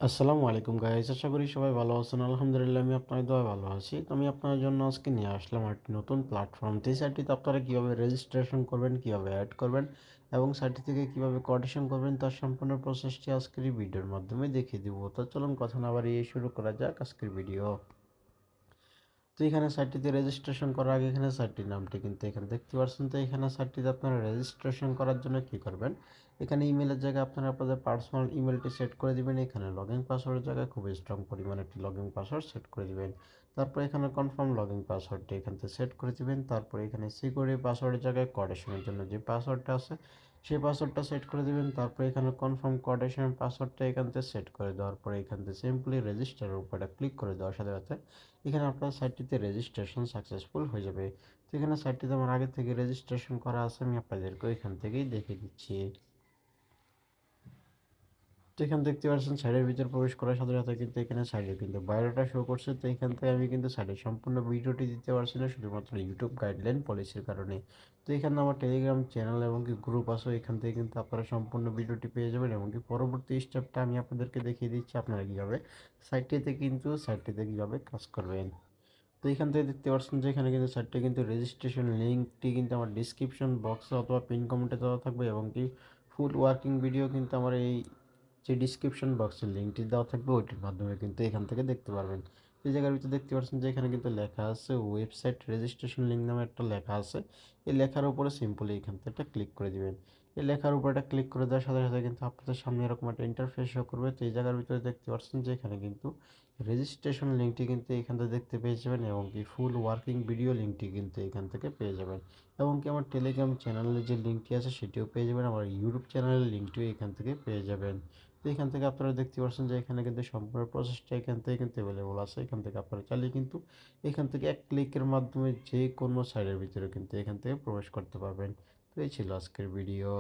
আসসালামু আলাইকুম গাইস, আশা করি সবাই ভালো আছেন। আলহামদুলিল্লাহ আমি আপনাদের দোয়ায় ভালো আছি। তো আমি আপনার জন্য আজকে নিয়ে আসলাম একটি নতুন প্ল্যাটফর্ম। যে সাইটটিতে আপনারা কীভাবে রেজিস্ট্রেশন করবেন, কীভাবে অ্যাড করবেন এবং সাইটটি থেকে কীভাবে কোঅর্ডিনেশন করবেন তার সম্পূর্ণ প্রসেসটি আজকের এই ভিডিওর মাধ্যমে দেখিয়ে দিব। তো চলুন কথা না বাড়িয়ে শুরু করা যাক আজকের ভিডিও। তো এখানে সাইটটিতে রেজিস্ট্রেশন করার আগে এখানে সাইটটির নামটি কিন্তু এখানে দেখতে পাচ্ছেন। তো এখানে সাইটটিতে আপনারা রেজিস্ট্রেশন করার জন্য কি করবেন, এখানে ইমেলের জায়গায় আপনারা আপনাদের পার্সোনাল ইমেলটি সেট করে দিবেন। এখানে লগইন পাসওয়ার্ডের জায়গায় খুব স্ট্রং পরিমাণে একটি লগইন পাসওয়ার্ড সেট করে দিবেন। তারপর এখানে কনফার্ম লগইন পাসওয়ার্ডটি এখান থেকে সেট করে দিবেন। তারপর এখানে সিকিউরিটি পাসওয়ার্ডের জায়গায় কোঅর্ডিনেশনের জন্য যে পাসওয়ার্ডটা আছে সেই পাসওয়ার্ডটা সেট করে দিবেন। তারপর এখানে কনফার্ম কোঅর্ডিনেশন পাসওয়ার্ডটা এখান থেকে সেট করে দেওয়ার পরে এখান থেকে সিম্পলি রেজিস্টারের উপরে ক্লিক করে দেওয়ার সাথে সাথে এখানে আপনার সাইটটিতে রেজিস্ট্রেশন সাকসেসফুল হয়ে যাবে। তো এখানে সাইটটিতে আমার আগে থেকে রেজিস্ট্রেশন করা আছে, আমি আপনাদেরকে এখান থেকেই দেখিয়ে দিচ্ছি। তো এখানে দেখতে পাচ্ছেন সাইডের ভিতর প্রবেশ করার সাথে সাথে কিন্তু এখানে সাইডে কিন্তু বায়োডাটা শো করছে। তো এখান থেকে আমি কিন্তু সাইডের সম্পূর্ণ ভিডিওটি দিতে পারছি না, শুধুমাত্র ইউটিউব গাইডলাইন পলিসির কারণে। তো এখানে আমার টেলিগ্রাম চ্যানেল এবং কি গ্রুপ আছে, এখান থেকে কিন্তু আপনারা সম্পূর্ণ ভিডিওটি পেয়ে যাবেন এবং কি পরবর্তী স্টেপটা আমি আপনাদেরকে দেখিয়ে দিচ্ছি আপনারা কীভাবে সাইটটিতে কীভাবে কাজ করবেন। তো এখান থেকে দেখতে পাচ্ছেন যে এখানে কিন্তু সাইটটা কিন্তু রেজিস্ট্রেশন লিঙ্কটি কিন্তু আমার ডিসক্রিপশন বক্সে অথবা পিন কমেন্টে দেওয়া থাকবে এবং কি ফুল ওয়ার্কিং ভিডিও কিন্তু আমার এই যে ডিসক্রিপশন বক্সের লিঙ্কটি দেওয়া থাকবে ওইটির মাধ্যমে কিন্তু এখান থেকে দেখতে পারবেন। এই জায়গার ভিতরে দেখতে পাচ্ছেন যে এখানে কিন্তু লেখা আছে ওয়েবসাইট রেজিস্ট্রেশন লিঙ্ক নামে একটা লেখা আছে। এই লেখার উপরে সিম্পলি এখান থেকে একটা ক্লিক করে দিবেন। এই লেখার উপর একটা ক্লিক করে দেওয়ার সাথে সাথে কিন্তু আপনাদের সামনে এরকম একটা ইন্টারফেস শো করবে। তো এই জায়গার ভিতরে দেখতে পাচ্ছেন যে এখানে কিন্তু রেজিস্ট্রেশন লিঙ্কটি কিন্তু এখান থেকে দেখতে পেয়ে যাবেন এবং কি ফুল ওয়ার্কিং ভিডিও লিঙ্কটি কিন্তু এখান থেকে পেয়ে যাবেন এবং কি আমার টেলিগ্রাম চ্যানেলের যে লিঙ্কটি আছে সেটিও পেয়ে যাবেন, আমার ইউটিউব চ্যানেলের লিঙ্কটিও এখান থেকে পেয়ে যাবেন। তো এখান থেকে আপনারা দেখতে পাচ্ছেন যে এখানে কিন্তু সম্পূর্ণ প্রসেসটা এখান থেকে কিন্তু অ্যাভেলেবল আছে। এখান থেকে আপনারা চাইলে কিন্তু এখান থেকে এক ক্লিকের মাধ্যমে যে কোনো সাইটের ভিতরে কিন্তু এখান থেকে প্রবেশ করতে পারবেন। তো এই ছিল আজকের ভিডিও।